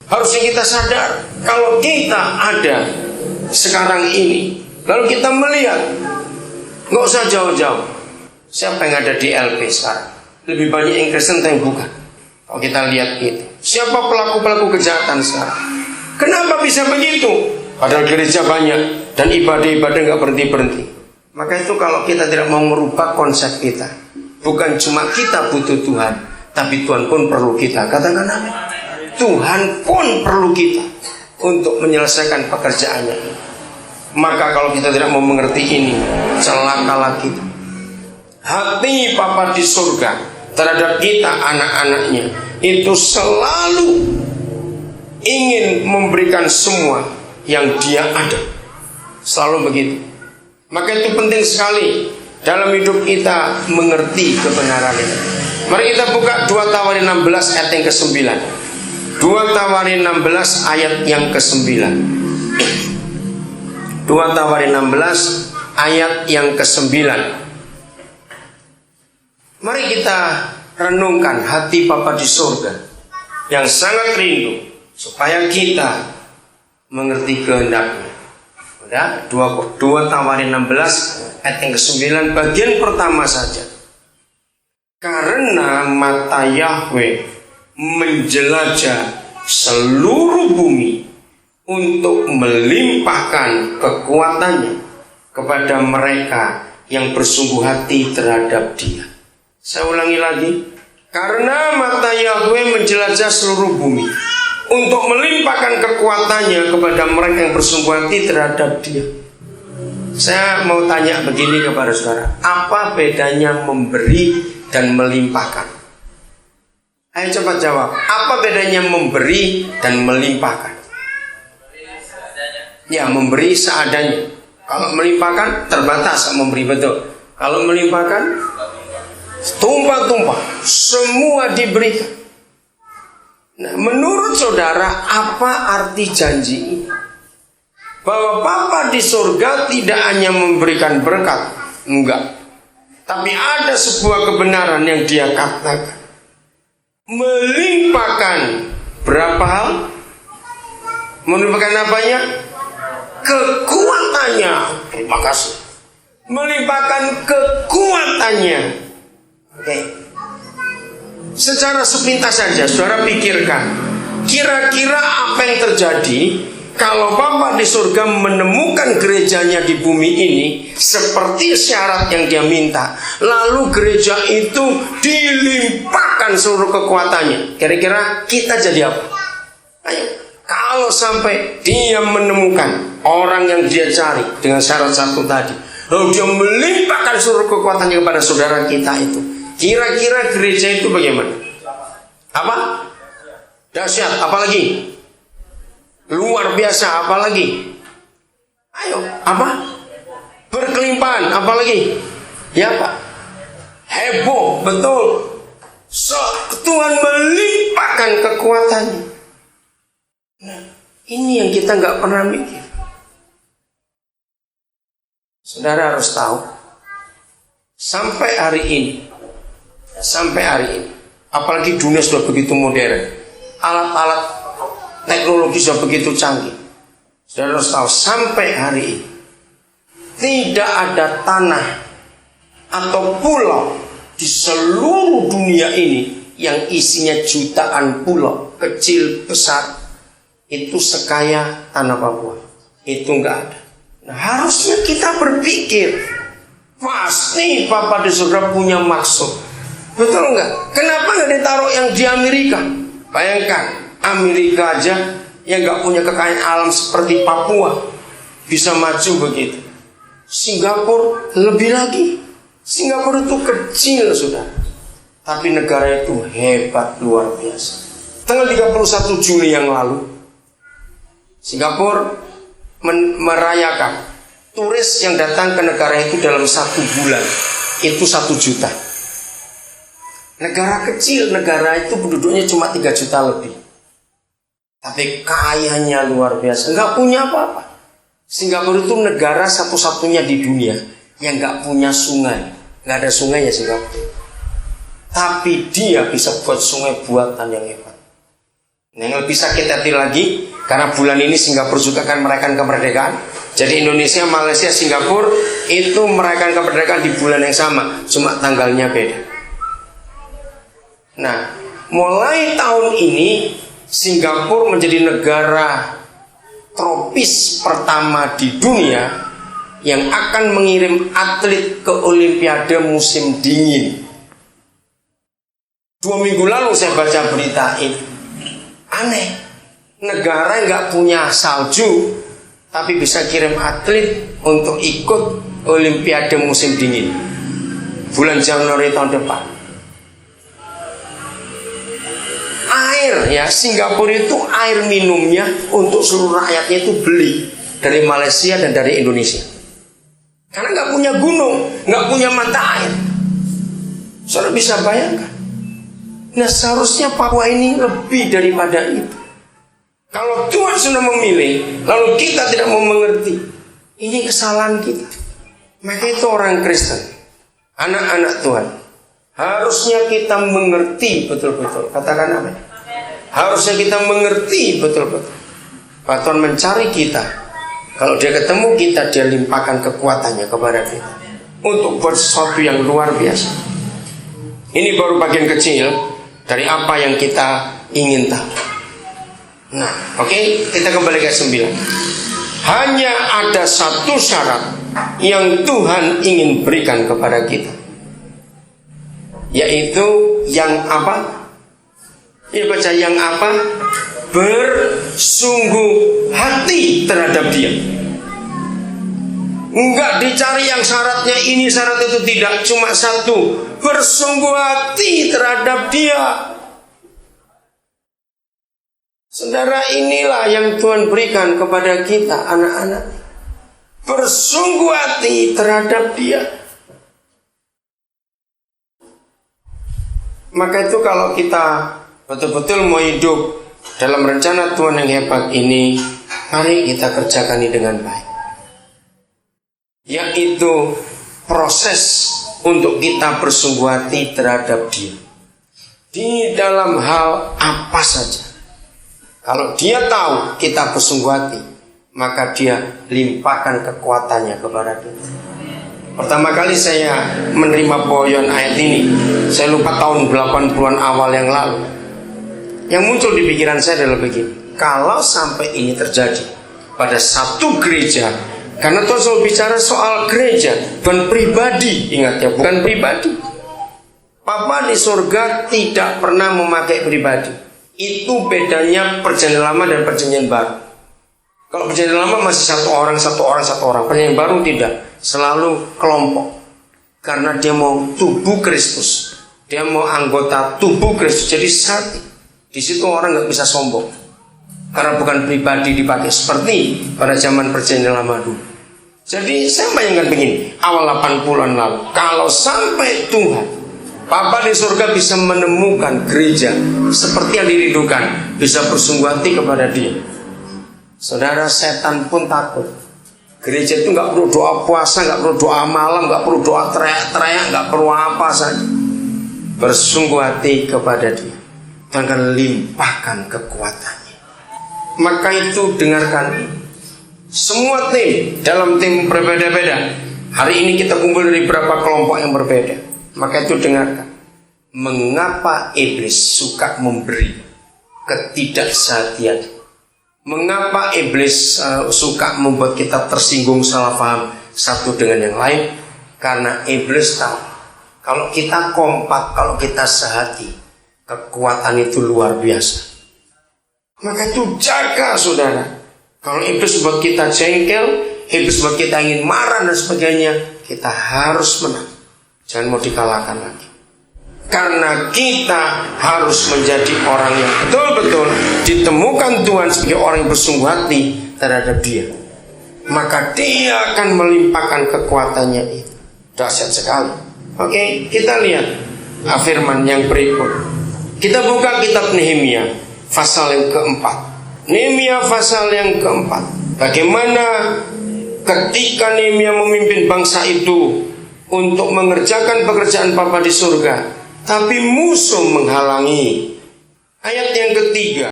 Harusnya kita sadar kalau kita ada sekarang ini, lalu kita melihat, nggak usah jauh-jauh, siapa yang ada di LP sekarang? Lebih banyak yang Kristen atau yang bukan? Kalau kita lihat itu, siapa pelaku-pelaku kejahatan sekarang? Kenapa bisa begitu? Padahal gereja banyak dan ibadah-ibadah nggak berhenti-berhenti. Maka itu kalau kita tidak mau merubah konsep kita, bukan cuma kita butuh Tuhan, tapi Tuhan pun perlu kita. Katakan amin. Tuhan pun perlu kita untuk menyelesaikan pekerjaannya. Maka kalau kita tidak mau mengerti ini, celakalah kita. Hati Bapa di surga terhadap kita anak-anaknya itu selalu ingin memberikan semua yang Dia ada. Selalu begitu. Maka itu penting sekali dalam hidup kita mengerti kebenaran ini. Mari kita buka 2 Tawarin 16 ayat yang ke-9. 2 Tawarin 16 ayat yang ke-9. 2 Tawarin 16 ayat yang ke-9. Mari kita renungkan hati Bapa di surga yang sangat rindu supaya kita mengerti kehendak-Nya. Udah, 2 Tawarin 16 ayat yang ke-9 bagian pertama saja. Karena mata Yahweh menjelajah seluruh bumi untuk melimpahkan kekuatannya kepada mereka yang bersungguh hati terhadap Dia. Saya ulangi lagi. Karena mata Yahweh menjelajah seluruh bumi untuk melimpahkan kekuatannya kepada mereka yang bersungguh hati terhadap Dia. Saya mau tanya begini kepada saudara, apa bedanya memberi dan melimpahkan? Ayo cepat jawab. Apa bedanya memberi dan melimpahkan? Ya, memberi seadanya. Kalau melimpahkan terbatas memberi, betul. Kalau melimpahkan tumpah-tumpah, semua diberikan. Nah, menurut saudara, apa arti janji ini? Bahwa Bapa di surga tidak hanya memberikan berkat, enggak. Tapi ada sebuah kebenaran yang Dia katakan. Melimpahkan berapa hal? Melimpahkan apanya? Kekuatannya. Terima kasih. Melimpahkan kekuatannya. Oke. Secara sepintas saja, saudara pikirkan. Kira-kira apa yang terjadi kalau Bapa di surga menemukan gerejanya di bumi ini seperti syarat yang Dia minta, lalu gereja itu dilimpahkan seluruh kekuatannya, kira-kira kita jadi apa? Ayo, kalau sampai Dia menemukan orang yang Dia cari dengan syarat satu tadi, lalu Dia melimpahkan seluruh kekuatannya kepada saudara kita itu, kira-kira gereja itu bagaimana? Apa? Dahsyat, apalagi? Luar biasa, apalagi? Ayo, apa? Berkelimpahan, apalagi? Ya Pak, heboh, betul. Tuhan melimpahkan kekuatannya. Nah, ini yang kita nggak pernah mikir. Saudara harus tahu, sampai hari ini, apalagi dunia sudah begitu modern, alat-alat teknologi sudah begitu canggih. Saudara harus tahu, sampai hari ini tidak ada tanah atau pulau di seluruh dunia ini yang isinya jutaan pulau, kecil, besar, itu sekaya tanah Papua. Itu enggak ada. Nah, harusnya kita berpikir, pasti Bapa di surga punya maksud. Betul enggak? Kenapa enggak ditaruh yang di Amerika? Bayangkan, Amerika aja yang gak punya kekayaan alam seperti Papua bisa maju begitu. Singapura lebih lagi. Singapura itu kecil, saudara, tapi negara itu hebat, luar biasa. Tanggal 31 Juli yang lalu, Singapura merayakan turis yang datang ke negara itu dalam 1 bulan itu 1 juta. Negara kecil, negara itu penduduknya cuma 3 juta lebih, tapi kayanya luar biasa, nggak punya apa-apa. Singapura itu negara satu-satunya di dunia yang nggak punya sungai, nggak ada sungainya Singapura. Tapi dia bisa buat sungai buatan yang hebat. Yang lebih sakit hati lagi, karena bulan ini Singapura juga akan merayakan kemerdekaan. Jadi Indonesia, Malaysia, Singapura itu merayakan kemerdekaan di bulan yang sama, cuma tanggalnya beda. Nah, mulai tahun ini Singapura menjadi negara tropis pertama di dunia yang akan mengirim atlet ke Olimpiade musim dingin. 2 minggu lalu saya baca berita ini. Aneh, negara yang gak punya salju tapi bisa kirim atlet untuk ikut Olimpiade musim dingin bulan Januari tahun depan. Air ya, Singapura itu air minumnya untuk seluruh rakyatnya itu beli dari Malaysia dan dari Indonesia. Karena gak punya gunung, gak punya mata air. Saudara bisa bayangkan. Nah, seharusnya Papua ini lebih daripada itu. Kalau Tuhan sudah memilih, lalu kita tidak mau mengerti, ini kesalahan kita. Maka itu orang Kristen, anak-anak Tuhan, harusnya kita mengerti betul-betul. Katakan apa? Harusnya kita mengerti betul-betul bahwa Tuhan mencari kita. Kalau dia ketemu kita, dia limpahkan kekuatannya kepada kita untuk buat sesuatu yang luar biasa. Ini baru bagian kecil dari apa yang kita ingin tahu. Nah, oke, kita kembali ke 9. Hanya ada satu syarat yang Tuhan ingin berikan kepada kita, yaitu yang apa? Ini baca yang apa? Bersungguh hati terhadap Dia. Enggak dicari yang syaratnya ini, syarat itu, tidak. Cuma satu, bersungguh hati terhadap Dia. Saudara, inilah yang Tuhan berikan kepada kita, anak-anak. Bersungguh hati terhadap Dia. Maka itu kalau kita betul-betul mau hidup dalam rencana Tuhan yang hebat ini, mari kita kerjakan ini dengan baik. Yaitu proses untuk kita bersungguh hati terhadap Dia di dalam hal apa saja. Kalau Dia tahu kita bersungguh hati, maka Dia limpahkan kekuatannya kepada kita. Pertama kali saya menerima poyon ayat ini, saya lupa tahun 80-an awal yang lalu. Yang muncul di pikiran saya adalah begini, kalau sampai ini terjadi pada satu gereja, karena Tuhan selalu bicara soal gereja, bukan pribadi, ingat ya, bukan pribadi. Papa di surga tidak pernah memakai pribadi. Itu bedanya perjanjian lama dan perjanjian baru. Kalau perjanjian lama masih satu orang. Perjanjian baru tidak, selalu kelompok. Karena dia mau tubuh Kristus, dia mau anggota tubuh Kristus. Jadi satu. Di situ orang nggak bisa sombong. Karena bukan pribadi dipakai seperti pada zaman perjanjian lama dulu. Jadi saya bayangkan begini, awal 80-an lalu, kalau sampai Tuhan, Papa di surga bisa menemukan gereja seperti yang dirindukan, bisa bersungguh hati kepada Dia, saudara, setan pun takut. Gereja itu nggak perlu doa puasa, nggak perlu doa malam, nggak perlu doa teriak-teriak, nggak perlu apa saja. Bersungguh hati kepada Dia, Tuhan akan limpahkan kekuatannya. Maka itu dengarkan, semua tim dalam tim berbeda-beda. Hari ini kita kumpul dari beberapa kelompok yang berbeda. Maka itu dengarkan, mengapa iblis suka memberi ketidaksehatian? Mengapa iblis suka membuat kita tersinggung, salah paham satu dengan yang lain? Karena iblis tahu kalau kita kompak, kalau kita sehati, kekuatan itu luar biasa. Maka itu jaga, saudara. Kalau iblis buat kita jengkel, iblis buat kita ingin marah dan sebagainya, kita harus menang. Jangan mau dikalahkan lagi. Karena kita harus menjadi orang yang betul-betul ditemukan Tuhan sebagai orang yang bersungguh hati terhadap Dia. Maka Dia akan melimpahkan kekuatannya itu. Dahsyat sekali. Oke, kita lihat firman yang berikut. Kita buka kitab Nehemia pasal yang keempat. Nehemia pasal yang keempat. Bagaimana ketika Nehemia memimpin bangsa itu untuk mengerjakan pekerjaan Bapa di surga, tapi musuh menghalangi. Ayat yang ketiga.